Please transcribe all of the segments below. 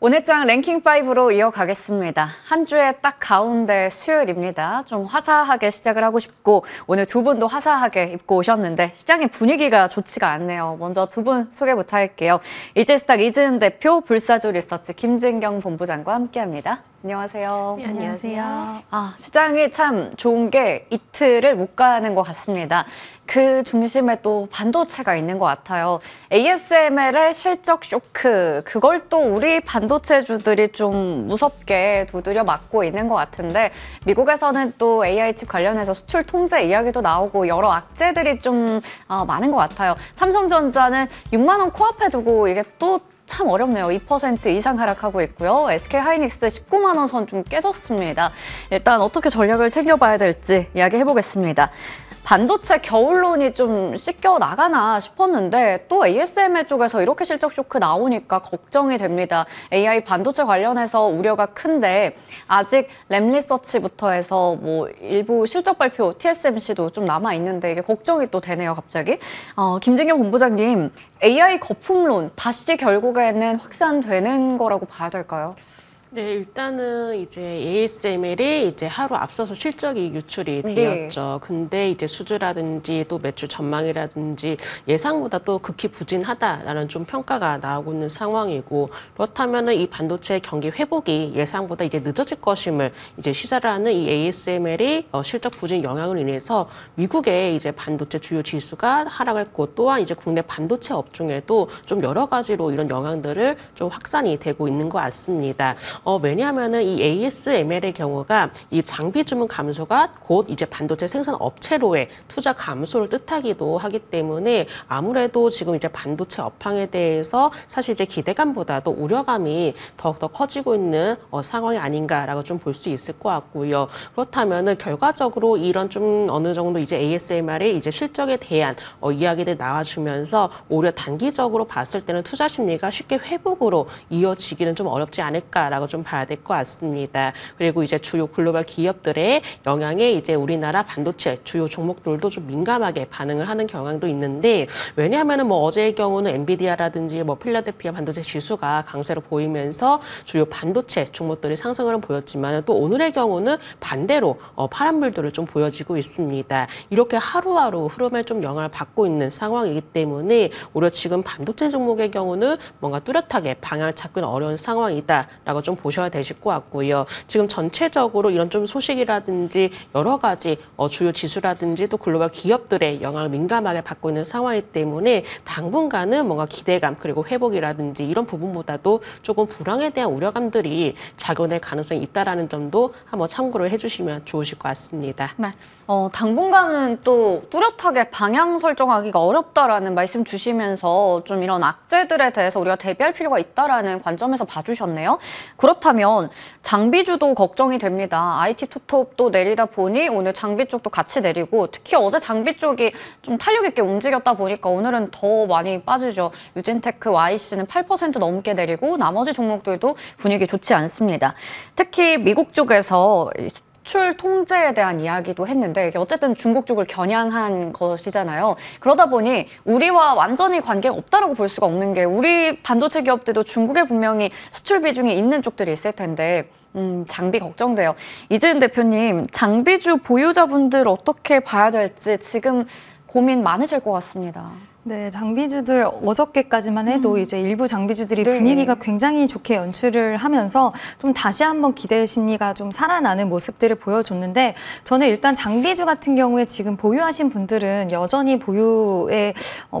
오늘장 랭킹5로 이어가겠습니다. 한 주의 딱 가운데 수요일입니다. 좀 화사하게 시작을 하고 싶고 오늘 두 분도 화사하게 입고 오셨는데 시장의 분위기가 좋지가 않네요. 먼저 두 분 소개부터 할게요. 이지스탁 이지은 대표, 불사조 리서치 김진경 본부장과 함께합니다. 안녕하세요. 네, 안녕하세요. 시장이 참 좋은 게 이틀을 못 가는 것 같습니다. 그 중심에 또 반도체가 있는 것 같아요. ASML의 실적 쇼크, 그걸 또 우리 반도체주들이 좀 무섭게 두드려 맞고 있는 것 같은데 미국에서는 또 AI 칩 관련해서 수출 통제 이야기도 나오고 여러 악재들이 좀 많은 것 같아요. 삼성전자는 6만 원 코앞에 두고 이게 또 참 어렵네요. 2% 이상 하락하고 있고요. SK하이닉스 19만 원 선 좀 깨졌습니다. 일단 어떻게 전략을 챙겨봐야 될지 이야기해보겠습니다. 반도체 겨울론이 좀 씻겨 나가나 싶었는데 또 ASML 쪽에서 이렇게 실적 쇼크 나오니까 걱정이 됩니다. AI 반도체 관련해서 우려가 큰데 아직 램리서치부터 해서 뭐 일부 실적 발표 TSMC도 좀 남아있는데 이게 걱정이 또 되네요, 갑자기. 김진경 본부장님, AI 거품론 다시 결국에는 확산되는 거라고 봐야 될까요? 네, 일단은 이제 ASML이 이제 하루 앞서서 실적이 유출이 되었죠. 근데 이제 수주라든지 또 매출 전망이라든지 예상보다 또 극히 부진하다라는 좀 평가가 나오고 있는 상황이고, 그렇다면은 이 반도체 경기 회복이 예상보다 이제 늦어질 것임을 이제 시사를 하는 이 ASML이 실적 부진 영향으로 인해서 미국의 이제 반도체 주요 지수가 하락했고, 또한 이제 국내 반도체 업종에도 좀 여러 가지로 이런 영향들을 좀 확산이 되고 있는 것 같습니다. 왜냐하면은 이 ASML의 경우가 이 장비 주문 감소가 곧 이제 반도체 생산 업체로의 투자 감소를 뜻하기도 하기 때문에 아무래도 지금 이제 반도체 업황에 대해서 사실 이제 기대감보다도 우려감이 더욱더 커지고 있는 상황이 아닌가라고 좀 볼 수 있을 것 같고요. 그렇다면은 결과적으로 이런 좀 어느 정도 이제 ASML의 이제 실적에 대한 이야기들 나와주면서 오히려 단기적으로 봤을 때는 투자 심리가 쉽게 회복으로 이어지기는 좀 어렵지 않을까라고 좀 봐야 될 것 같습니다. 그리고 이제 주요 글로벌 기업들의 영향에 이제 우리나라 반도체 주요 종목들도 좀 민감하게 반응을 하는 경향도 있는데, 왜냐하면은 뭐 어제의 경우는 엔비디아라든지 뭐 필라델피아 반도체 지수가 강세로 보이면서 주요 반도체 종목들이 상승을 보였지만 또 오늘의 경우는 반대로 파란불들을 좀 보여지고 있습니다. 이렇게 하루하루 흐름에 좀 영향을 받고 있는 상황이기 때문에 오히려 지금 반도체 종목의 경우는 뭔가 뚜렷하게 방향을 잡기는 어려운 상황이다라고 좀 보셔야 되실 것 같고요. 지금 전체적으로 이런 좀 소식이라든지 여러 가지 주요 지수라든지 또 글로벌 기업들의 영향을 민감하게 받고 있는 상황이기 때문에 당분간은 뭔가 기대감 그리고 회복이라든지 이런 부분보다도 조금 불황에 대한 우려감들이 작용될 가능성이 있다라는 점도 한번 참고를 해주시면 좋으실 것 같습니다. 네. 당분간은 또 뚜렷하게 방향 설정하기가 어렵다라는 말씀 주시면서 좀 이런 악재들에 대해서 우리가 대비할 필요가 있다라는 관점에서 봐주셨네요. 그렇다면 장비주도 걱정이 됩니다. IT 투톱도 내리다 보니 오늘 장비 쪽도 같이 내리고, 특히 어제 장비 쪽이 좀 탄력 있게 움직였다 보니까 오늘은 더 많이 빠지죠. 유진테크, YC는 8% 넘게 내리고 나머지 종목들도 분위기 좋지 않습니다. 특히 미국 쪽에서 수출 통제에 대한 이야기도 했는데 이게 어쨌든 중국 쪽을 겨냥한 것이잖아요. 그러다 보니 우리와 완전히 관계가 없다라고 볼 수가 없는 게, 우리 반도체 기업들도 중국에 분명히 수출 비중이 있는 쪽들이 있을 텐데 장비 걱정돼요. 이지은 대표님, 장비주 보유자분들 어떻게 봐야 될지 지금 고민 많으실 것 같습니다. 네, 장비주들 어저께까지만 해도 이제 일부 장비주들이 분위기가 굉장히 좋게 연출을 하면서 좀 다시 한번 기대 심리가 좀 살아나는 모습들을 보여줬는데, 저는 일단 장비주 같은 경우에 지금 보유하신 분들은 여전히 보유의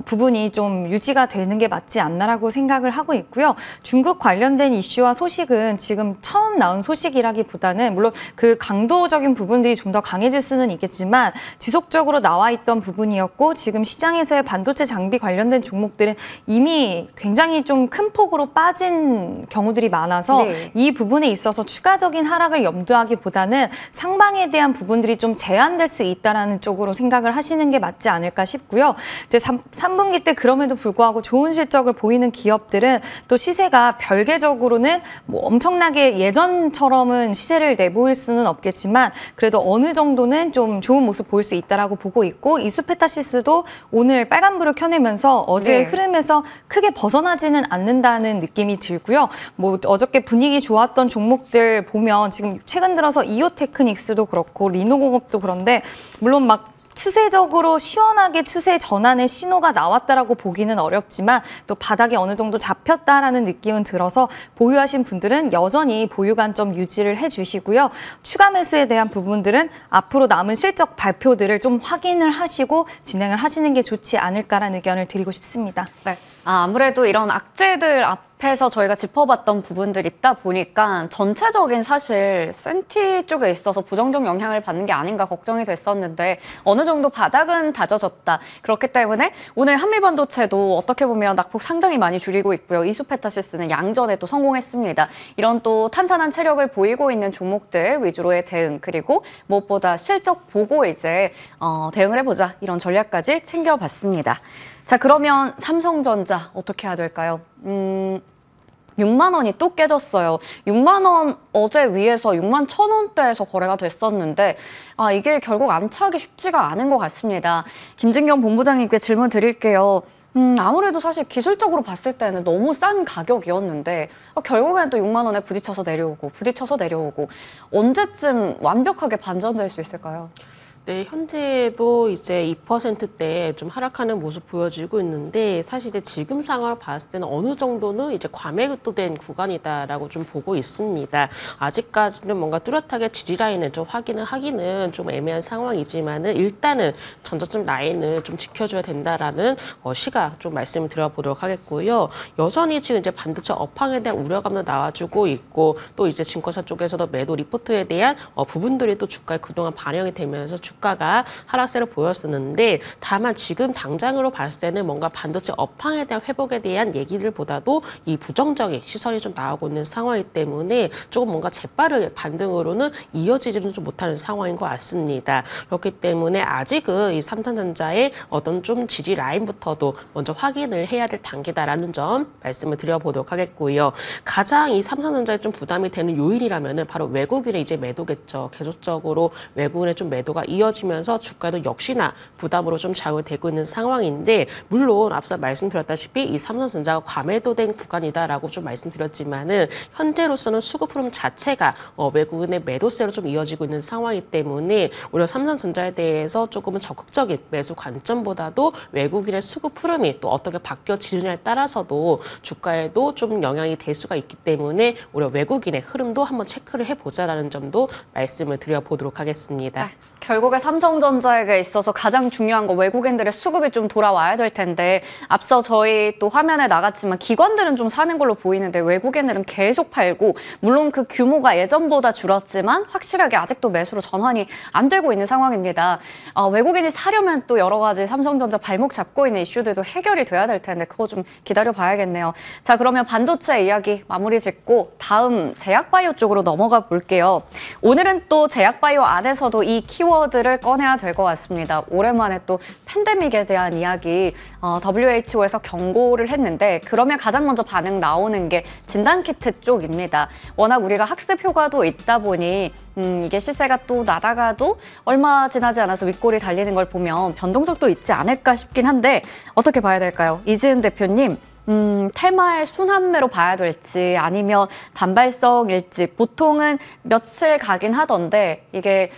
부분이 좀 유지가 되는 게 맞지 않나라고 생각을 하고 있고요. 중국 관련된 이슈와 소식은 지금 처음 나온 소식이라기보다는 물론 그 강도적인 부분들이 좀 더 강해질 수는 있겠지만 지속적으로 나와 있던 부분이었고, 지금 시장에서의 반도체 장비 관련된 종목들은 이미 굉장히 좀 큰 폭으로 빠진 경우들이 많아서 이 부분에 있어서 추가적인 하락을 염두하기보다는 상방에 대한 부분들이 좀 제한될 수 있다는 쪽으로 생각을 하시는 게 맞지 않을까 싶고요. 이제 3분기 때 그럼에도 불구하고 좋은 실적을 보이는 기업들은 또 시세가 별개적으로는 뭐 엄청나게 예전처럼은 시세를 내보일 수는 없겠지만 그래도 어느 정도는 좀 좋은 모습 보일 수 있다라고 보고 있고, 이수페타시스도 오늘 빨간불을 켰는데 펴내면서 어제의 네. 흐름에서 크게 벗어나지는 않는다는 느낌이 들고요. 뭐 어저께 분위기 좋았던 종목들 보면 지금 최근 들어서 이오테크닉스도 그렇고 리노공업도 그런데 물론 막 추세적으로 시원하게 추세 전환의 신호가 나왔다라고 보기는 어렵지만 또 바닥이 어느 정도 잡혔다라는 느낌은 들어서 보유하신 분들은 여전히 보유 관점 유지를 해주시고요. 추가 매수에 대한 부분들은 앞으로 남은 실적 발표들을 좀 확인을 하시고 진행을 하시는 게 좋지 않을까라는 의견을 드리고 싶습니다. 네. 아무래도 이런 악재들 앞에서 저희가 짚어봤던 부분들 있다 보니까 전체적인 사실 센티 쪽에 있어서 부정적 영향을 받는 게 아닌가 걱정이 됐었는데 어느 정도 바닥은 다져졌다. 그렇기 때문에 오늘 한미반도체도 어떻게 보면 낙폭 상당히 많이 줄이고 있고요. 이수페타시스는 양전에 또 성공했습니다. 이런 또 탄탄한 체력을 보이고 있는 종목들 위주로의 대응 그리고 무엇보다 실적 보고 이제 대응을 해보자 이런 전략까지 챙겨봤습니다. 자, 그러면 삼성전자 어떻게 해야 될까요? 6만 원이 또 깨졌어요. 6만 원 어제 위에서 6만 1,000원대에서 거래가 됐었는데 이게 결국 암착이 쉽지가 않은 것 같습니다. 김진경 본부장님께 질문 드릴게요. 아무래도 사실 기술적으로 봤을 때는 너무 싼 가격이었는데 결국에는 또 6만 원에 부딪혀서 내려오고 언제쯤 완벽하게 반전될 수 있을까요? 네, 현재도 이제 2%대 좀 하락하는 모습 보여지고 있는데 사실 이제 지금 상황을 봤을 때는 어느 정도는 이제 과매도된 구간이다라고 좀 보고 있습니다. 아직까지는 뭔가 뚜렷하게 지지 라인을 좀 확인을 하기는 좀 애매한 상황이지만은 일단은 전저점 라인을 좀 지켜줘야 된다라는 시각 좀 말씀을 드려보도록 하겠고요. 여전히 지금 이제 반도체 업황에 대한 우려감도 나와주고 있고 또 이제 증권사 쪽에서도 매도 리포트에 대한 부분들이 또 주가에 그동안 반영이 되면서 주가가 하락세를 보였었는데 다만 지금 당장으로 봤을 때는 뭔가 반도체 업황에 대한 회복에 대한 얘기들보다도 이 부정적인 시선이 좀 나오고 있는 상황이기 때문에 조금 뭔가 재빠르게 반등으로는 이어지지는 좀 못하는 상황인 것 같습니다. 그렇기 때문에 아직은 이 삼성전자의 어떤 좀 지지 라인부터도 먼저 확인을 해야 될 단계다라는 점 말씀을 드려보도록 하겠고요. 가장 이 삼성전자에 좀 부담이 되는 요인이라면은 바로 외국인의 이제 매도겠죠. 계속적으로 외국인의 좀 매도가 이어지면서 주가도 역시나 부담으로 좀 좌우되고 있는 상황인데 물론 앞서 말씀드렸다시피 이 삼성전자가 과매도된 구간이다라고 좀 말씀드렸지만은 현재로서는 수급 흐름 자체가 외국인의 매도세로 좀 이어지고 있는 상황이기 때문에 오히려 삼성전자에 대해서 조금은 적극적인 매수 관점보다도 외국인의 수급 흐름이 또 어떻게 바뀌어지느냐에 따라서도 주가에도 좀 영향이 될 수가 있기 때문에 오히려 외국인의 흐름도 한번 체크를 해보자라는 점도 말씀을 드려보도록 하겠습니다. 네. 결국에 삼성전자에게 있어서 가장 중요한 거 외국인들의 수급이 좀 돌아와야 될 텐데 앞서 저희 또 화면에 나갔지만 기관들은 좀 사는 걸로 보이는데 외국인들은 계속 팔고 물론 그 규모가 예전보다 줄었지만 확실하게 아직도 매수로 전환이 안 되고 있는 상황입니다. 외국인이 사려면 또 여러 가지 삼성전자 발목 잡고 있는 이슈들도 해결이 돼야 될 텐데 그거 좀 기다려 봐야겠네요. 자, 그러면 반도체 이야기 마무리 짓고 다음 제약바이오 쪽으로 넘어가 볼게요. 오늘은 또 제약바이오 안에서도 이 키워드를 꺼내야 될 것 같습니다. 오랜만에 또 팬데믹에 대한 이야기 WHO에서 경고를 했는데 그러면 가장 먼저 반응 나오는 게 진단키트 쪽입니다. 워낙 우리가 학습 효과도 있다 보니 이게 시세가 또 나다가도 얼마 지나지 않아서 윗골이 달리는 걸 보면 변동성도 있지 않을까 싶긴 한데 어떻게 봐야 될까요? 이지은 대표님. 테마의 순환매로 봐야 될지 아니면 단발성일지 보통은 며칠 가긴 하던데 이게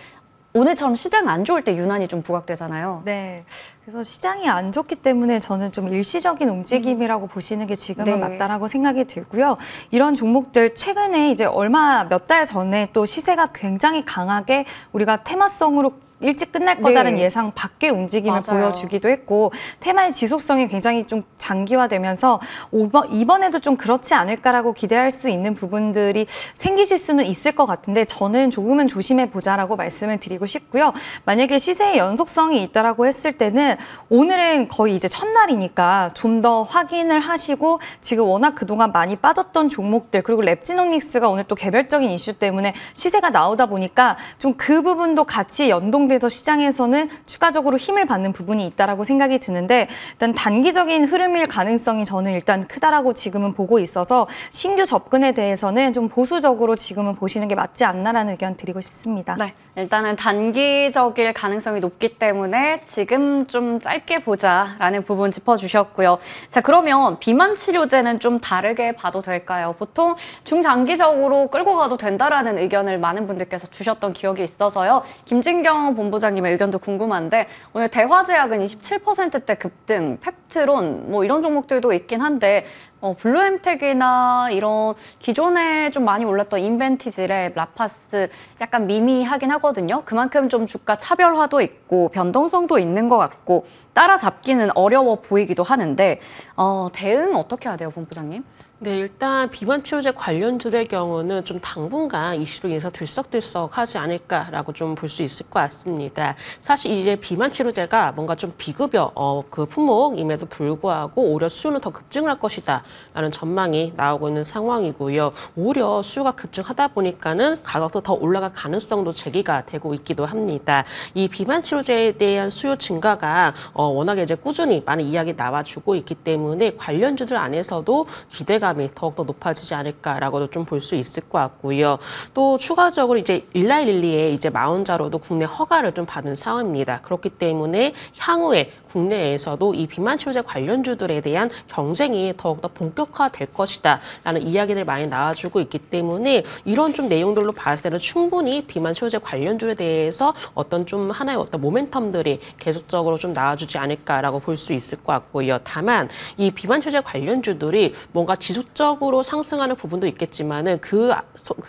오늘처럼 시장 안 좋을 때 유난히 좀 부각되잖아요. 네. 그래서 시장이 안 좋기 때문에 저는 좀 일시적인 움직임이라고 보시는 게 지금은 네. 맞다라고 생각이 들고요. 이런 종목들 최근에 이제 몇 달 전에 또 시세가 굉장히 강하게 우리가 테마성으로 일찍 끝날 거다라는 네. 예상 밖의 움직임을 맞아요. 보여주기도 했고 테마의 지속성이 굉장히 좀 장기화되면서 이번에도 좀 그렇지 않을까라고 기대할 수 있는 부분들이 생기실 수는 있을 것 같은데 저는 조금은 조심해 보자라고 말씀을 드리고 싶고요. 만약에 시세의 연속성이 있다라고 했을 때는 오늘은 거의 이제 첫날이니까 좀 더 확인을 하시고 지금 워낙 그동안 많이 빠졌던 종목들 그리고 랩지노믹스가 오늘 또 개별적인 이슈 때문에 시세가 나오다 보니까 좀 그 부분도 같이 연동된 반영돼서 시장에서는 추가적으로 힘을 받는 부분이 있다라고 생각이 드는데 일단 단기적인 흐름일 가능성이 저는 일단 크다라고 지금은 보고 있어서 신규 접근에 대해서는 좀 보수적으로 지금은 보시는 게 맞지 않나라는 의견 드리고 싶습니다. 네, 일단은 단기적일 가능성이 높기 때문에 지금 좀 짧게 보자라는 부분 짚어주셨고요. 자, 그러면 비만 치료제는 좀 다르게 봐도 될까요? 보통 중장기적으로 끌고 가도 된다라는 의견을 많은 분들께서 주셨던 기억이 있어서요. 김진경 본부장님의 의견도 궁금한데 오늘 대화제약은 27%대 급등, 펩트론 뭐 이런 종목들도 있긴 한데 블루엠텍이나 이런 기존에 좀 많이 올랐던 인벤티지랩, 라파스 약간 미미하긴 하거든요. 그만큼 좀 주가 차별화도 있고 변동성도 있는 것 같고 따라잡기는 어려워 보이기도 하는데 대응 어떻게 해야 돼요, 본부장님? 네, 일단 비만 치료제 관련주의 경우는 좀 당분간 이슈로 인해서 들썩들썩하지 않을까라고 좀 볼 수 있을 것 같습니다. 사실 이제 비만 치료제가 뭔가 좀 비급여 그 품목임에도 불구하고 오히려 수요는 더 급증할 것이다라는 전망이 나오고 있는 상황이고요. 오히려 수요가 급증하다 보니까는 가격도 더 올라갈 가능성도 제기가 되고 있기도 합니다. 이 비만 치료제에 대한 수요 증가가 워낙에 이제 꾸준히 많은 이야기 나와주고 있기 때문에 관련주들 안에서도 기대감이 더욱더 높아지지 않을까라고도 좀 볼 수 있을 것 같고요. 또 추가적으로 이제 일라이릴리의 이제 마운자로도 국내 허가를 좀 받은 상황입니다. 그렇기 때문에 향후에 국내에서도 이 비만 치료제 관련주들에 대한 경쟁이 더욱더 본격화될 것이다라는 이야기들 많이 나와주고 있기 때문에 이런 좀 내용들로 봤을 때는 충분히 비만 치료제 관련주에 대해서 어떤 좀 하나의 어떤 모멘텀들이 계속적으로 좀 나와주지 않을까라고 볼 수 있을 것 같고요. 다만 이 비만 치료제 관련주들이 뭔가 지속적으로 상승하는 부분도 있겠지만은 그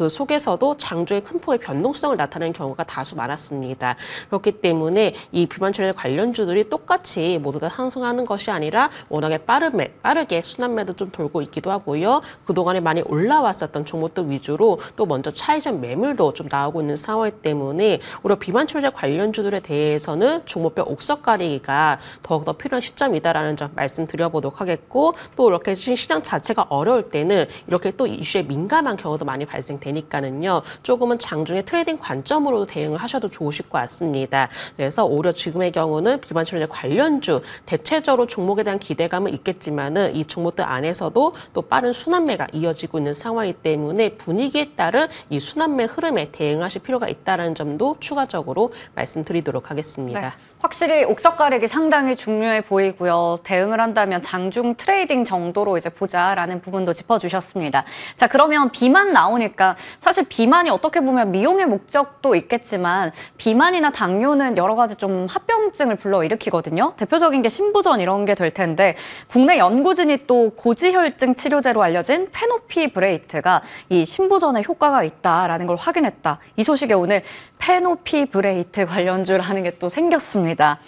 속에서도 장중에 큰 폭의 변동성을 나타내는 경우가 다수 많았습니다. 그렇기 때문에 이 비만 치료제 관련주들이 똑같이 모두 다 상승하는 것이 아니라 워낙에 빠르게 순환매도 좀 돌고 있기도 하고요. 그동안에 많이 올라왔었던 종목들 위주로 또 먼저 차익전 매물도 좀 나오고 있는 상황이기 때문에 오히려 비만 치료제 관련주들에 대해서는 종목별 옥석 가리기가 더욱더 필요한 시점이다라는 점 말씀드려보도록 하겠고 또 이렇게 시장 자체가 어려울 때는 이렇게 또 이슈에 민감한 경우도 많이 발생되니까는요. 조금은 장중에 트레이딩 관점으로도 대응을 하셔도 좋으실 것 같습니다. 그래서 오히려 지금의 경우는 비만 치료제 관련주 대체적으로 종목에 대한 기대감은 있겠지만은 이 종목들 안에서도 또 빠른 순환매가 이어지고 있는 상황이기 때문에 분위기에 따른 이 순환매 흐름에 대응하실 필요가 있다는 점도 추가적으로 말씀드리도록 하겠습니다. 네, 확실히 옥석 가리기 상당히 중요해 보이고요. 대응을 한다면 장중 트레이딩 정도로 이제 보자라는 부분도 짚어주셨습니다. 자, 그러면 비만 나오니까 사실 비만이 어떻게 보면 미용의 목적도 있겠지만 비만이나 당뇨는 여러 가지 좀 합병증을 불러일으키거든요. 대표적인 게 신부전 이런 게 될 텐데 국내 연구진이 또 고지혈증 치료제로 알려진 페노피브레이트가 이 신부전에 효과가 있다라는 걸 확인했다. 이 소식에 오늘 페노피브레이트 관련주라는 게 또 생겼습니다.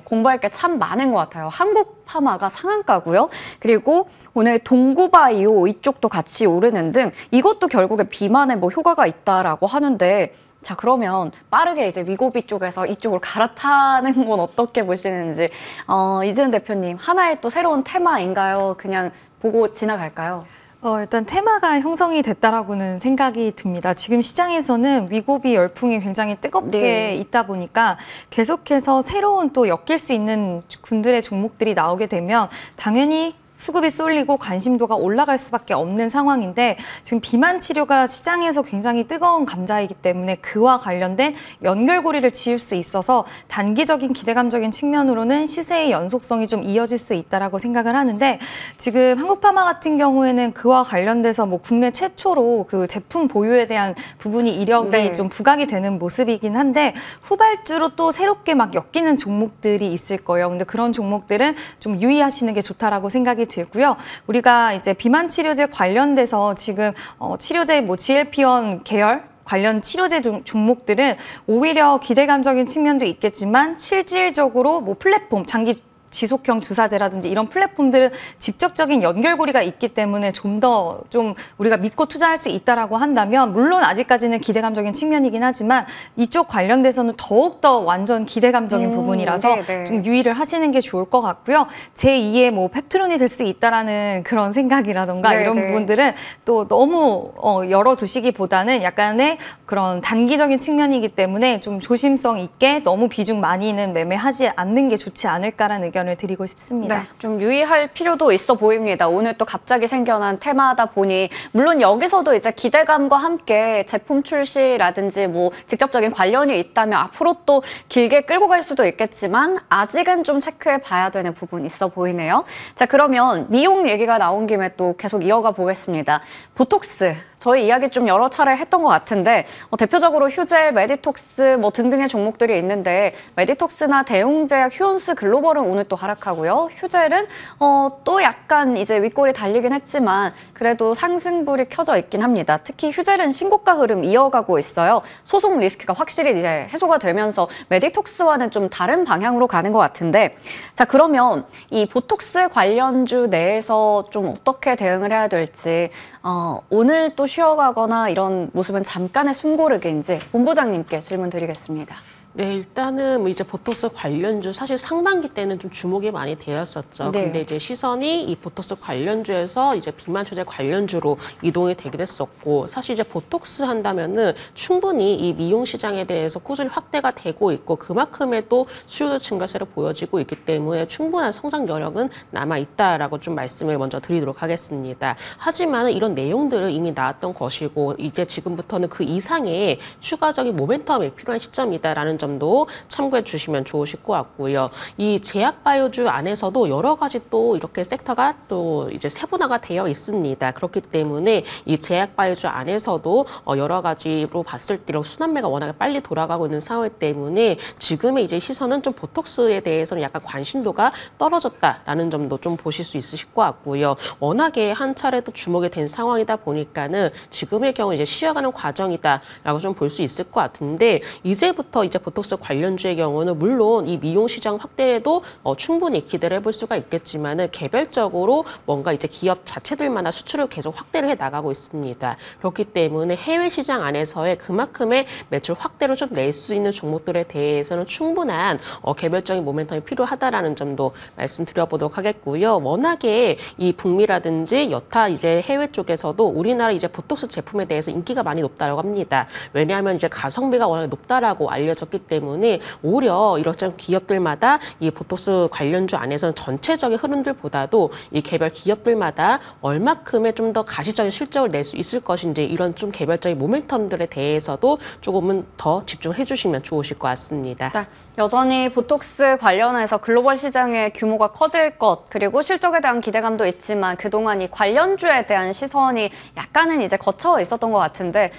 공부할 게 참 많은 것 같아요. 한국 파마가 상한가고요. 그리고 오늘 동구바이오 이쪽도 같이 오르는 등 이것도 결국에 비만에 뭐 효과가 있다라고 하는데 자, 그러면 빠르게 이제 위고비 쪽에서 이쪽으로 갈아타는 건 어떻게 보시는지 이재은 대표님 하나의 또 새로운 테마인가요? 그냥 보고 지나갈까요? 일단 테마가 형성이 됐다라고는 생각이 듭니다. 지금 시장에서는 위고비 열풍이 굉장히 뜨겁게 있다 보니까 계속해서 새로운 또 엮일 수 있는 군들의 종목들이 나오게 되면 당연히 수급이 쏠리고 관심도가 올라갈 수밖에 없는 상황인데 지금 비만 치료가 시장에서 굉장히 뜨거운 감자이기 때문에 그와 관련된 연결고리를 지을 수 있어서 단기적인 기대감적인 측면으로는 시세의 연속성이 좀 이어질 수 있다라고 생각을 하는데 지금 한국파마 같은 경우에는 그와 관련돼서 뭐 국내 최초로 그 제품 보유에 대한 부분이 이력이 좀 부각이 되는 모습이긴 한데 후발주로 또 새롭게 막 엮이는 종목들이 있을 거예요. 근데 그런 종목들은 좀 유의하시는 게 좋다라고 생각이 들고요. 우리가 이제 비만 치료제 관련돼서 지금 치료제 뭐 GLP-1 계열 관련 치료제 종목들은 오히려 기대감적인 측면도 있겠지만 실질적으로 뭐 플랫폼 장기 지속형 주사제라든지 이런 플랫폼들은 직접적인 연결고리가 있기 때문에 좀 더 좀 우리가 믿고 투자할 수 있다라고 한다면 물론 아직까지는 기대감적인 측면이긴 하지만 이쪽 관련돼서는 더욱더 완전 기대감적인 부분이라서 네네. 좀 유의를 하시는 게 좋을 것 같고요. 제2의 뭐 펩트론이 될 수 있다라는 그런 생각이라던가 이런 네네. 부분들은 또 너무 열어두시기보다는 약간의 그런 단기적인 측면이기 때문에 좀 조심성 있게 너무 비중 많이는 매매하지 않는 게 좋지 않을까라는 의견을 드리고 싶습니다. 네, 좀 유의할 필요도 있어 보입니다. 오늘 또 갑자기 생겨난 테마다 보니 물론 여기서도 이제 기대감과 함께 제품 출시라든지 뭐 직접적인 관련이 있다면 앞으로 또 길게 끌고 갈 수도 있겠지만 아직은 좀 체크해 봐야 되는 부분이 있어 보이네요. 자, 그러면 미용 얘기가 나온 김에 또 계속 이어가 보겠습니다. 보톡스. 저희 이야기 좀 여러 차례 했던 것 같은데 대표적으로 휴젤, 메디톡스 뭐 등등의 종목들이 있는데 메디톡스나 대웅제약, 휴온스 글로벌은 오늘 또 하락하고요. 휴젤은 또 약간 이제 윗골이 달리긴 했지만 그래도 상승불이 켜져 있긴 합니다. 특히 휴젤은 신고가 흐름 이어가고 있어요. 소송 리스크가 확실히 이제 해소가 되면서 메디톡스와는 좀 다른 방향으로 가는 것 같은데 자, 그러면 이 보톡스 관련주 내에서 좀 어떻게 대응을 해야 될지 오늘 또 쉬어가거나 이런 모습은 잠깐의 숨고르기인지 본부장님께 질문 드리겠습니다. 네, 일단은 뭐 이제 보톡스 관련주 사실 상반기 때는 좀 주목이 많이 되었었죠. 네. 근데 이제 시선이 이 보톡스 관련주에서 이제 비만 처제 관련주로 이동이 되게 됐었고, 사실 이제 보톡스 한다면은 충분히 이 미용 시장에 대해서 꾸준히 확대가 되고 있고 그만큼의 또 수요도 증가세로 보여지고 있기 때문에 충분한 성장 여력은 남아 있다라고 좀 말씀을 먼저 드리도록 하겠습니다. 하지만 이런 내용들은 이미 나왔던 것이고 이제 지금부터는 그 이상의 추가적인 모멘텀이 필요한 시점이다라는 점도 참고해 주시면 좋으실 것 같고요. 이 제약 바이오주 안에서도 여러 가지 또 이렇게 섹터가 또 이제 세분화가 되어 있습니다. 그렇기 때문에 이 제약 바이오주 안에서도 여러 가지로 봤을 때 순환매가 워낙에 빨리 돌아가고 있는 상황 때문에 지금의 이제 시선은 좀 보톡스에 대해서는 약간 관심도가 떨어졌다라는 점도 좀 보실 수 있으실 것 같고요. 워낙에 한 차례 또 주목이 된 상황이다 보니까는 지금의 경우 이제 쉬어가는 과정이다라고 좀 볼 수 있을 것 같은데 이제부터 이제 보톡스 관련주의 경우는 물론 이 미용 시장 확대에도 충분히 기대를 해볼 수가 있겠지만은 개별적으로 뭔가 이제 기업 자체들마다 수출을 계속 확대를 해 나가고 있습니다. 그렇기 때문에 해외 시장 안에서의 그만큼의 매출 확대를 좀 낼 수 있는 종목들에 대해서는 충분한 개별적인 모멘텀이 필요하다라는 점도 말씀드려보도록 하겠고요. 워낙에 이 북미라든지 여타 이제 해외 쪽에서도 우리나라 이제 보톡스 제품에 대해서 인기가 많이 높다고 합니다. 왜냐하면 이제 가성비가 워낙에 높다라고 알려졌기 때문에 오히려 이런 기업들마다 이 보톡스 관련주 안에서는 전체적인 흐름들보다도 이 개별 기업들마다 얼마큼의 좀 더 가시적인 실적을 낼 수 있을 것인지 이런 좀 개별적인 모멘텀들에 대해서도 조금은 더 집중해 주시면 좋으실 것 같습니다. 네, 여전히 보톡스 관련해서 글로벌 시장의 규모가 커질 것 그리고 실적에 대한 기대감도 있지만 그동안 이 관련주에 대한 시선이 약간은 이제 거쳐 있었던 것 같은데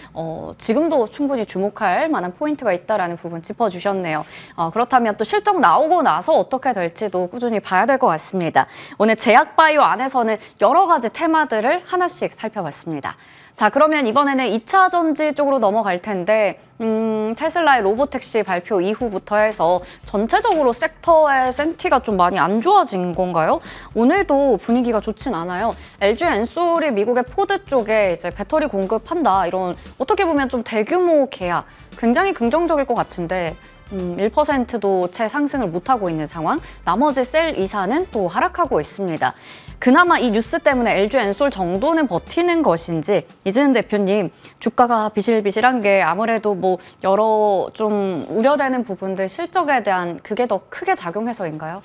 지금도 충분히 주목할 만한 포인트가 있다라는 부분 짚어주셨네요. 그렇다면 또 실적 나오고 나서 어떻게 될지도 꾸준히 봐야 될 것 같습니다. 오늘 제약바이오 안에서는 여러 가지 테마들을 하나씩 살펴봤습니다. 자, 그러면 이번에는 2차 전지 쪽으로 넘어갈 텐데 테슬라의 로보택시 발표 이후부터 해서 전체적으로 섹터의 센티가 좀 많이 안 좋아진 건가요? 오늘도 분위기가 좋진 않아요. LG 엔솔이 미국의 포드 쪽에 이제 배터리 공급한다 이런 어떻게 보면 좀 대규모 계약 굉장히 긍정적일 것 같은데 1%도 채 상승을 못하고 있는 상황, 나머지 셀 이사는 또 하락하고 있습니다. 그나마 이 뉴스 때문에 LG 엔솔 정도는 버티는 것인지 이재은 대표님 주가가 비실비실한 게 아무래도 뭐 여러 좀 우려되는 부분들 실적에 대한 그게 더 크게 작용해서인가요?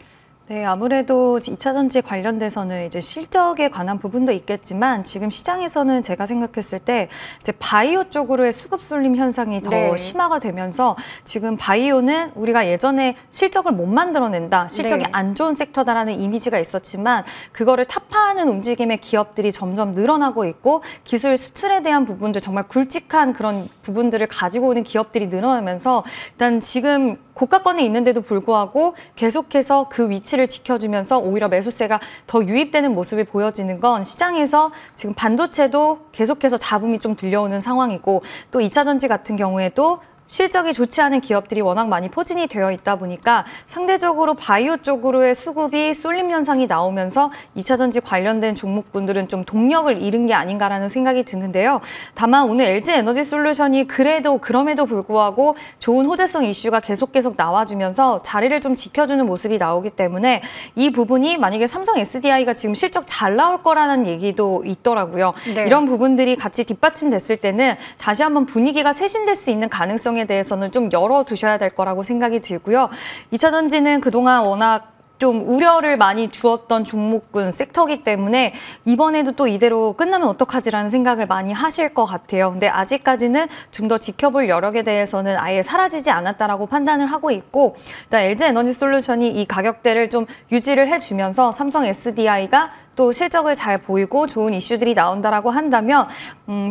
네, 아무래도 2차 전지 관련돼서는 이제 실적에 관한 부분도 있겠지만 지금 시장에서는 제가 생각했을 때 이제 바이오 쪽으로의 수급 쏠림 현상이 더 심화가 되면서 지금 바이오는 우리가 예전에 실적을 못 만들어낸다, 실적이 안 좋은 섹터다라는 이미지가 있었지만 그거를 타파하는 움직임의 기업들이 점점 늘어나고 있고 기술 수출에 대한 부분들 정말 굵직한 그런 부분들을 가지고 오는 기업들이 늘어나면서 일단 지금 고가권에 있는데도 불구하고 계속해서 그 위치를 지켜주면서 오히려 매수세가 더 유입되는 모습이 보여지는 건 시장에서 지금 반도체도 계속해서 잡음이 좀 들려오는 상황이고 또 2차 전지 같은 경우에도 실적이 좋지 않은 기업들이 워낙 많이 포진이 되어 있다 보니까 상대적으로 바이오 쪽으로의 수급이 쏠림 현상이 나오면서 2차 전지 관련된 종목군들은 좀 동력을 잃은 게 아닌가라는 생각이 드는데요. 다만 오늘 LG 에너지 솔루션이 그럼에도 불구하고 좋은 호재성 이슈가 계속 나와주면서 자리를 좀 지켜주는 모습이 나오기 때문에 이 부분이 만약에 삼성 SDI가 지금 실적 잘 나올 거라는 얘기도 있더라고요. 네. 이런 부분들이 같이 뒷받침됐을 때는 다시 한번 분위기가 쇄신될 수 있는 가능성에 대해서는 좀 열어두셔야 될 거라고 생각이 들고요. 2차 전지는 그동안 워낙 좀 우려를 많이 주었던 종목군 섹터이기 때문에 이번에도 또 이대로 끝나면 어떡하지라는 생각을 많이 하실 것 같아요. 근데 아직까지는 좀 더 지켜볼 여력에 대해서는 아예 사라지지 않았다라고 판단을 하고 있고 일단 LG 에너지 솔루션이 이 가격대를 좀 유지를 해주면서 삼성 SDI가 또 실적을 잘 보이고 좋은 이슈들이 나온다라고 한다면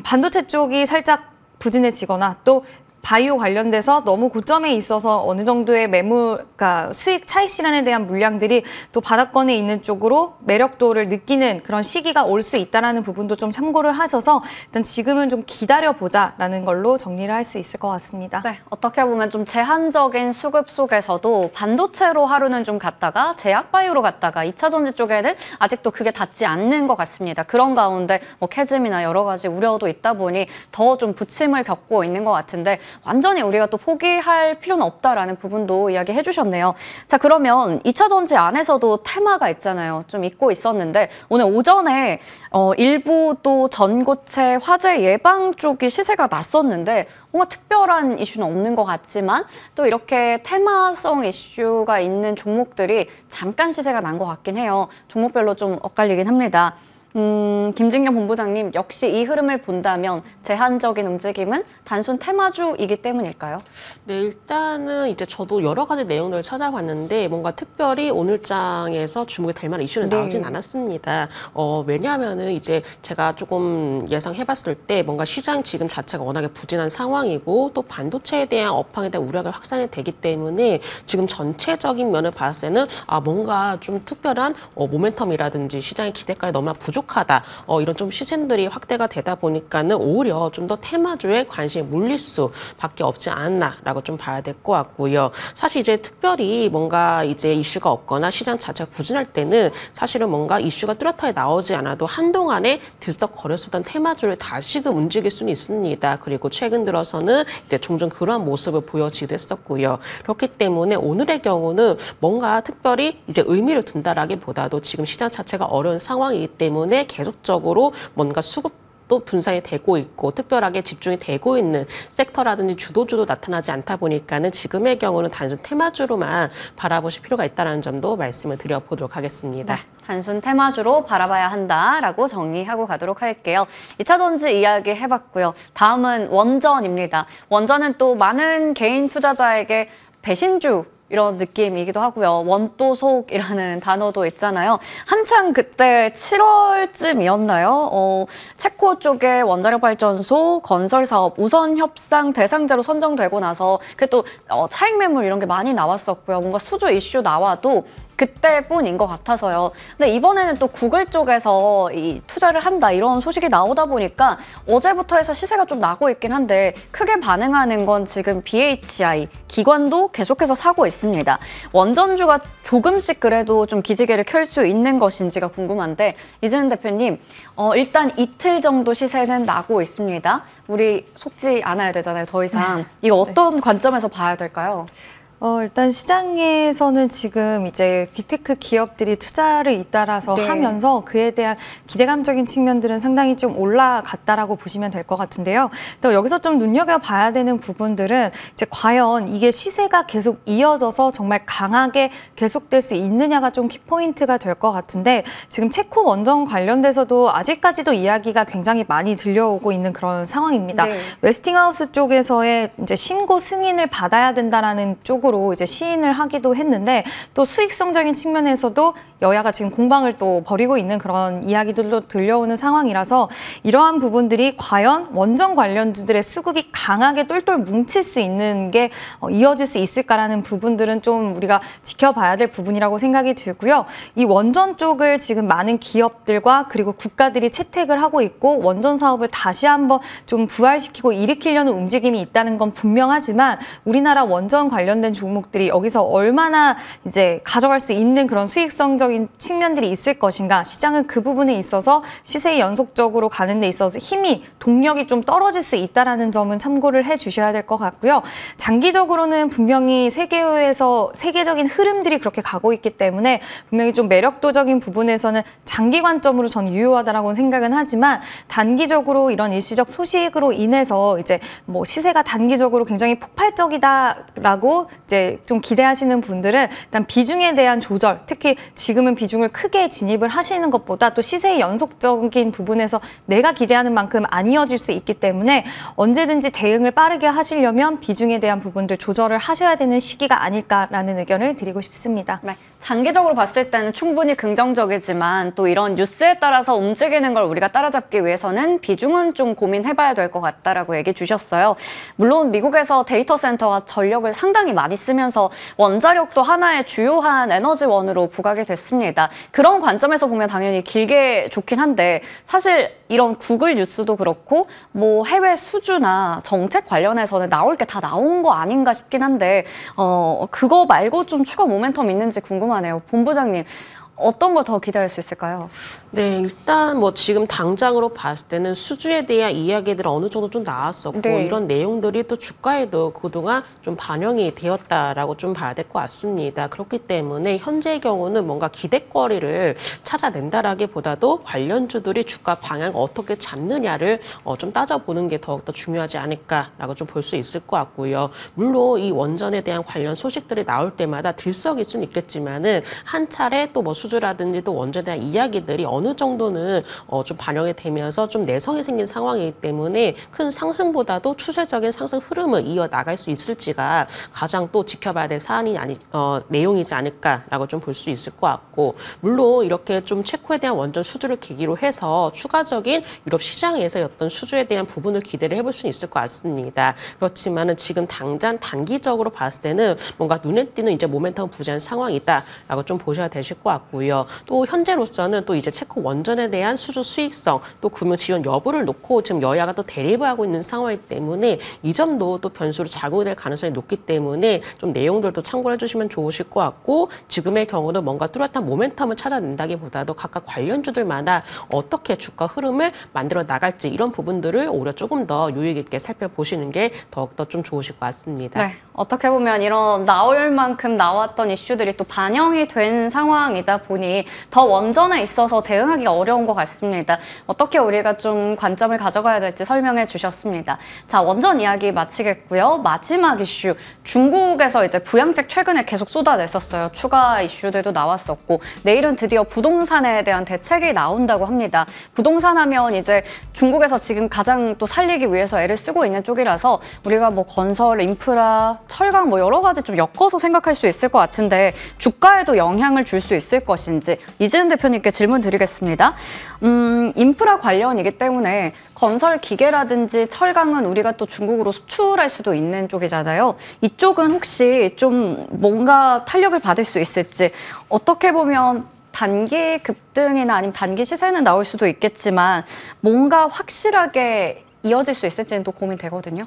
반도체 쪽이 살짝 부진해지거나 또 바이오 관련돼서 너무 고점에 있어서 어느 정도의 그러니까 수익 차익 실현에 대한 물량들이 또 바닥권에 있는 쪽으로 매력도를 느끼는 그런 시기가 올 수 있다는 부분도 좀 참고를 하셔서 일단 지금은 좀 기다려보자라는 걸로 정리를 할 수 있을 것 같습니다. 네, 어떻게 보면 좀 제한적인 수급 속에서도 반도체로 하루는 좀 갔다가 제약바이오로 갔다가 2차 전지 쪽에는 아직도 그게 닿지 않는 것 같습니다. 그런 가운데 뭐 캐즘이나 여러 가지 우려도 있다 보니 더 좀 부침을 겪고 있는 것 같은데 완전히 우리가 또 포기할 필요는 없다라는 부분도 이야기해 주셨네요. 자, 그러면 2차 전지 안에서도 테마가 있잖아요. 좀 잊고 있었는데 오늘 오전에 일부 또 전고체 화재 예방 쪽이 시세가 났었는데 뭔가 특별한 이슈는 없는 것 같지만 또 이렇게 테마성 이슈가 있는 종목들이 잠깐 시세가 난 것 같긴 해요. 종목별로 좀 엇갈리긴 합니다. 김진경 본부장님, 역시 이 흐름을 본다면 제한적인 움직임은 단순 테마주이기 때문일까요? 네, 일단은 이제 저도 여러 가지 내용들을 찾아봤는데 뭔가 특별히 오늘장에서 주목이 될 만한 이슈는 나오진 않았습니다. 왜냐하면은 이제 제가 조금 예상해봤을 때 뭔가 시장 지금 자체가 워낙에 부진한 상황이고 또 반도체에 대한 업황에 대한 우려가 확산이 되기 때문에 지금 전체적인 면을 봤을 때는 뭔가 좀 특별한 모멘텀이라든지 시장의 기대가를 너무나 부족하다. 이런 좀 시선들이 확대가 되다 보니까는 오히려 좀 더 테마주에 관심이 몰릴 수밖에 없지 않나라고 좀 봐야 될 것 같고요. 사실 이제 특별히 뭔가 이제 이슈가 없거나 시장 자체가 부진할 때는 사실은 뭔가 이슈가 뚜렷하게 나오지 않아도 한동안에 들썩거렸었던 테마주를 다시금 움직일 수는 있습니다. 그리고 최근 들어서는 이제 종종 그러한 모습을 보여지기도 했었고요. 그렇기 때문에 오늘의 경우는 뭔가 특별히 이제 의미를 둔다라기보다도 지금 시장 자체가 어려운 상황이기 때문에 계속적으로 뭔가 수급도 분산이 되고 있고 특별하게 집중이 되고 있는 섹터라든지 주도주도 나타나지 않다 보니까는 지금의 경우는 단순 테마주로만 바라보실 필요가 있다는 점도 말씀을 드려보도록 하겠습니다. 네, 단순 테마주로 바라봐야 한다라고 정리하고 가도록 할게요. 2차 전지 이야기 해봤고요. 다음은 원전입니다. 원전은 또 많은 개인 투자자에게 배신주 이런 느낌이기도 하고요. 원도속이라는 단어도 있잖아요. 한창 그때 7월쯤이었나요? 체코 쪽의 원자력 발전소 건설 사업 우선 협상 대상자로 선정되고 나서 그게 또 차익 매물 이런 게 많이 나왔었고요. 뭔가 수주 이슈 나와도 그때뿐인 것 같아서요. 근데 이번에는 또 구글 쪽에서 이 투자를 한다 이런 소식이 나오다 보니까 어제부터 해서 시세가 좀 나고 있긴 한데 크게 반응하는 건 지금 BHI 기관도 계속해서 사고 있습니다. 원전주가 조금씩 그래도 좀 기지개를 켤 수 있는 것인지가 궁금한데 이재은 대표님, 일단 이틀 정도 시세는 나고 있습니다. 우리 속지 않아야 되잖아요, 더 이상. 이거 어떤 관점에서 봐야 될까요? 일단 시장에서는 지금 이제 빅테크 기업들이 투자를 잇따라서 하면서 그에 대한 기대감적인 측면들은 상당히 좀 올라갔다라고 보시면 될 것 같은데요. 또 여기서 좀 눈여겨봐야 되는 부분들은 이제 과연 이게 시세가 계속 이어져서 정말 강하게 계속될 수 있느냐가 좀 키포인트가 될 것 같은데 지금 체코 원전 관련돼서도 아직까지도 이야기가 굉장히 많이 들려오고 있는 그런 상황입니다. 웨스팅하우스 쪽에서의 이제 신고 승인을 받아야 된다라는 쪽 양극으로 이제 시인을 하기도 했는데 또 수익성적인 측면에서도 여야가 지금 공방을 또 벌이고 있는 그런 이야기들도 들려오는 상황이라서 이러한 부분들이 과연 원전 관련주들의 수급이 강하게 똘똘 뭉칠 수 있는 게 이어질 수 있을까라는 부분들은 좀 우리가 지켜봐야 될 부분이라고 생각이 들고요. 이 원전 쪽을 지금 많은 기업들과 그리고 국가들이 채택을 하고 있고 원전 사업을 다시 한번 좀 부활시키고 일으키려는 움직임이 있다는 건 분명하지만 우리나라 원전 관련된 종목들이 여기서 얼마나 이제 가져갈 수 있는 그런 수익성적인 측면들이 있을 것인가, 시장은 그 부분에 있어서 시세에 연속적으로 가는 데 있어서 힘이 동력이 좀 떨어질 수 있다라는 점은 참고를 해 주셔야 될 것 같고요. 장기적으로는 분명히 세계적인 흐름들이 그렇게 가고 있기 때문에 분명히 좀 매력도적인 부분에서는 장기 관점으로 저는 유효하다라고 생각은 하지만 단기적으로 이런 일시적 소식으로 인해서 이제 뭐 시세가 단기적으로 굉장히 폭발적이다라고 이제 좀 기대하시는 분들은 일단 비중에 대한 조절, 특히 지금은 비중을 크게 진입을 하시는 것보다 또 시세의 연속적인 부분에서 내가 기대하는 만큼 안 이어질 수 있기 때문에 언제든지 대응을 빠르게 하시려면 비중에 대한 부분들 조절을 하셔야 되는 시기가 아닐까라는 의견을 드리고 싶습니다. 네. 장기적으로 봤을 때는 충분히 긍정적이지만 또 이런 뉴스에 따라서 움직이는 걸 우리가 따라잡기 위해서는 비중은 좀 고민해봐야 될 것 같다라고 얘기해 주셨어요. 물론 미국에서 데이터 센터가 전력을 상당히 많이 쓰면서 원자력도 하나의 주요한 에너지원으로 부각이 됐습니다. 그런 관점에서 보면 당연히 길게 좋긴 한데 사실 이런 구글 뉴스도 그렇고 뭐 해외 수주나 정책 관련해서는 나올 게 다 나온 거 아닌가 싶긴 한데 그거 말고 좀 추가 모멘텀 있는지 궁금하네요. 본부장님. 어떤 걸 더 기대할 수 있을까요? 네, 일단 뭐 지금 당장으로 봤을 때는 수주에 대한 이야기들은 어느 정도 좀 나왔었고 네. 이런 내용들이 또 주가에도 그동안 좀 반영이 되었다라고 좀 봐야 될 것 같습니다. 그렇기 때문에 현재의 경우는 뭔가 기대거리를 찾아낸다라기보다도 관련주들이 주가 방향을 어떻게 잡느냐를 좀 따져보는 게 더욱더 중요하지 않을까라고 좀 볼 수 있을 것 같고요. 물론 이 원전에 대한 관련 소식들이 나올 때마다 들썩일 수는 있겠지만은 한 차례 또 뭐 수주라든지 또 원전에 대한 이야기들이 어느 정도는 좀 반영이 되면서 좀 내성이 생긴 상황이기 때문에 큰 상승보다도 추세적인 상승 흐름을 이어나갈 수 있을지가 가장 또 지켜봐야 될 사안이 내용이지 않을까라고 좀 볼 수 있을 것 같고 물론 이렇게 좀 체코에 대한 원전 수주를 계기로 해서 추가적인 유럽 시장에서 어떤 수주에 대한 부분을 기대를 해볼 수 있을 것 같습니다. 그렇지만은 지금 당장 단기적으로 봤을 때는 뭔가 눈에 띄는 이제 모멘텀 부재한 상황이다라고 좀 보셔야 되실 것 같고요. 또 현재로서는 또 이제 체코 원전에 대한 수주 수익성 또 금융 지원 여부를 놓고 지금 여야가 또 대립을 하고 있는 상황이기 때문에 이 점도 또 변수로 작용될 가능성이 높기 때문에 좀 내용들도 참고를 해주시면 좋으실 것 같고 지금의 경우는 뭔가 뚜렷한 모멘텀을 찾아낸다기보다도 각각 관련주들마다 어떻게 주가 흐름을 만들어 나갈지 이런 부분들을 오히려 조금 더 유익 있게 살펴보시는 게 더욱더 좀 좋으실 것 같습니다. 네, 어떻게 보면 이런 나올 만큼 나왔던 이슈들이 또 반영이 된 상황이다 보니 더 원전에 있어서 대응하기 어려운 것 같습니다. 어떻게 우리가 좀 관점을 가져가야 될지 설명해 주셨습니다. 자, 원전 이야기 마치겠고요. 마지막 이슈, 중국에서 이제 부양책 최근에 계속 쏟아냈었어요. 추가 이슈들도 나왔었고 내일은 드디어 부동산에 대한 대책이 나온다고 합니다. 부동산 하면 이제 중국에서 지금 가장 또 살리기 위해서 애를 쓰고 있는 쪽이라서 우리가 뭐 건설, 인프라, 철강 뭐 여러 가지 좀 엮어서 생각할 수 있을 것 같은데 주가에도 영향을 줄 수 있을 것인지 이재은 대표님께 질문 드리겠습니다. 인프라 관련이기 때문에 건설 기계라든지 철강은 우리가 또 중국으로 수출할 수도 있는 쪽이잖아요. 이쪽은 혹시 좀 뭔가 탄력을 받을 수 있을지 어떻게 보면 단기 급등이나 아니면 단기 시세는 나올 수도 있겠지만 뭔가 확실하게 이어질 수 있을지는 또 고민되거든요.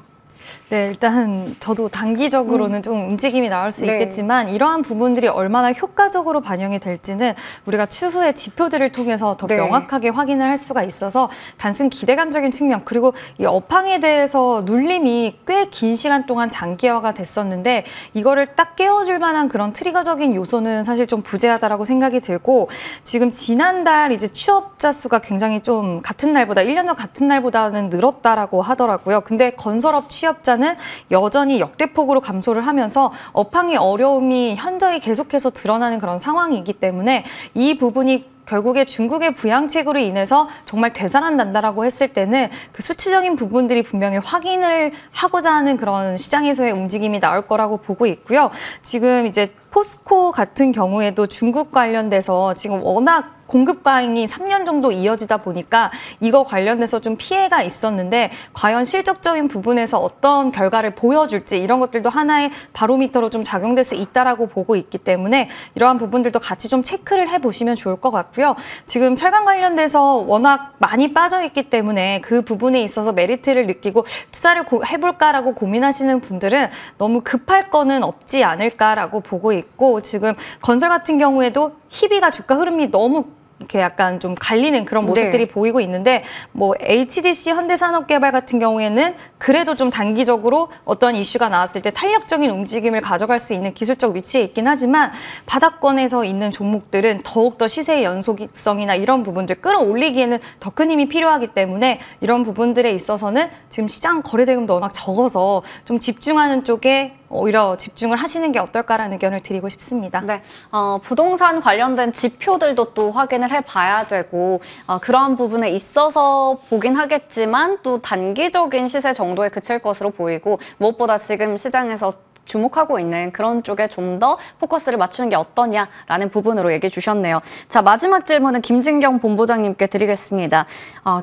네, 일단 저도 단기적으로는 좀 움직임이 나올 수 네. 있겠지만 이러한 부분들이 얼마나 효과적으로 반영이 될지는 우리가 추후에 지표들을 통해서 더 네. 명확하게 확인을 할 수가 있어서 단순 기대감적인 측면 그리고 이 업황에 대해서 눌림이 꽤 긴 시간 동안 장기화가 됐었는데 이거를 딱 깨워줄 만한 그런 트리거적인 요소는 사실 좀 부재하다라고 생각이 들고 지금 지난달 이제 취업자 수가 굉장히 좀 같은 날보다 1년 전 같은 날보다는 늘었다라고 하더라고요. 근데 건설업 취업자는 여전히 역대폭으로 감소를 하면서 업황의 어려움이 현저히 계속해서 드러나는 그런 상황이기 때문에 이 부분이 결국에 중국의 부양책으로 인해서 정말 되살아난다라고 했을 때는 그 수치적인 부분들이 분명히 확인을 하고자 하는 그런 시장에서의 움직임이 나올 거라고 보고 있고요. 지금 이제 포스코 같은 경우에도 중국 관련돼서 지금 워낙 공급 과잉이 3년 정도 이어지다 보니까 이거 관련돼서 좀 피해가 있었는데 과연 실적적인 부분에서 어떤 결과를 보여줄지 이런 것들도 하나의 바로미터로 좀 작용될 수 있다라고 보고 있기 때문에 이러한 부분들도 같이 좀 체크를 해보시면 좋을 것 같고요. 지금 철강 관련돼서 워낙 많이 빠져 있기 때문에 그 부분에 있어서 메리트를 느끼고 투자를 해볼까라고 고민하시는 분들은 너무 급할 거는 없지 않을까라고 보고 있고 지금 건설 같은 경우에도 희비가 주가 흐름이 너무 이렇게 약간 좀 갈리는 그런 모습들이 네. 보이고 있는데 뭐 HDC 현대산업개발 같은 경우에는 그래도 좀 단기적으로 어떤 이슈가 나왔을 때 탄력적인 움직임을 가져갈 수 있는 기술적 위치에 있긴 하지만 바닥권에서 있는 종목들은 더욱더 시세의 연속성이나 이런 부분들 끌어올리기에는 더 큰 힘이 필요하기 때문에 이런 부분들에 있어서는 지금 시장 거래대금도 워낙 적어서 좀 집중하는 쪽에 오히려 집중을 하시는 게 어떨까라는 의견을 드리고 싶습니다. 네, 부동산 관련된 지표들도 또 확인을 해봐야 되고 그러한 부분에 있어서 보긴 하겠지만 또 단기적인 시세 정도에 그칠 것으로 보이고 무엇보다 지금 시장에서 주목하고 있는 그런 쪽에 좀 더 포커스를 맞추는 게 어떠냐라는 부분으로 얘기해 주셨네요. 자, 마지막 질문은 김진경 본부장님께 드리겠습니다.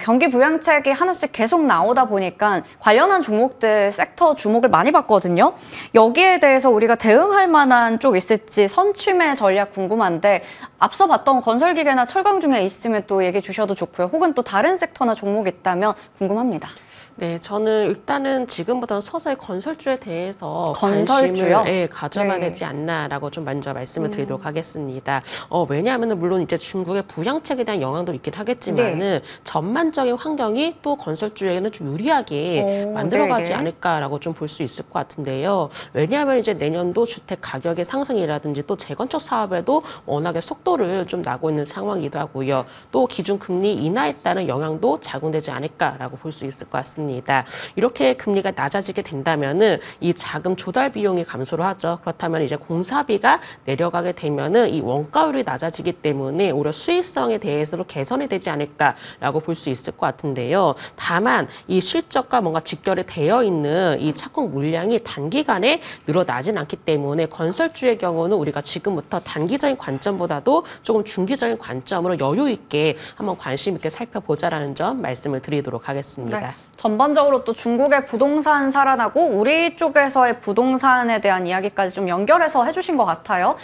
경기 부양책이 하나씩 계속 나오다 보니까 관련한 종목들 섹터 주목을 많이 받거든요. 여기에 대해서 우리가 대응할 만한 쪽 있을지 선취매 전략 궁금한데 앞서 봤던 건설기계나 철강 중에 있으면 또 얘기해 주셔도 좋고요. 혹은 또 다른 섹터나 종목이 있다면 궁금합니다. 네, 저는 일단은 지금보다는 서서히 건설주에 대해서 건설주요? 관심을 가져봐야 네. 되지 않나라고 좀 먼저 말씀을 드리도록 하겠습니다. 왜냐하면 물론 이제 중국의 부양책에 대한 영향도 있긴 하겠지만은 전반적인 환경이 또 건설주에는 좀 유리하게 만들어가지 네네. 않을까라고 좀 볼 수 있을 것 같은데요. 왜냐하면 이제 내년도 주택 가격의 상승이라든지 또 재건축 사업에도 워낙에 속도를 좀 나고 있는 상황이기도 하고요. 또 기준 금리 인하에 따른 영향도 작용되지 않을까라고 볼 수 있을 것 같습니다. 이렇게 금리가 낮아지게 된다면은 이 자금 조달 비용이 감소를 하죠. 그렇다면 이제 공사비가 내려가게 되면은 이 원가율이 낮아지기 때문에 오히려 수익성에 대해서도 개선이 되지 않을까라고 볼 수 있을 것 같은데요. 다만 이 실적과 뭔가 직결이 되어 있는 이 착공 물량이 단기간에 늘어나진 않기 때문에 건설주의 경우는 우리가 지금부터 단기적인 관점보다도 조금 중기적인 관점으로 여유 있게 한번 관심 있게 살펴보자라는 점 말씀을 드리도록 하겠습니다. 네. 전반적으로 또 중국의 부동산 살아나고 우리 쪽에서의 부동산에 대한 이야기까지 좀 연결해서 해주신 것 같아요.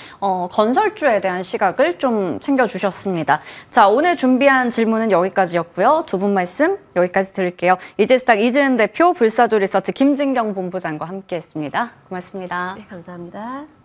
건설주에 대한 시각을 좀 챙겨주셨습니다. 자, 오늘 준비한 질문은 여기까지였고요. 두 분 말씀 여기까지 드릴게요. 이지스탁 이지은 대표, 불사조 리서치 김진경 본부장과 함께했습니다. 고맙습니다. 네, 감사합니다.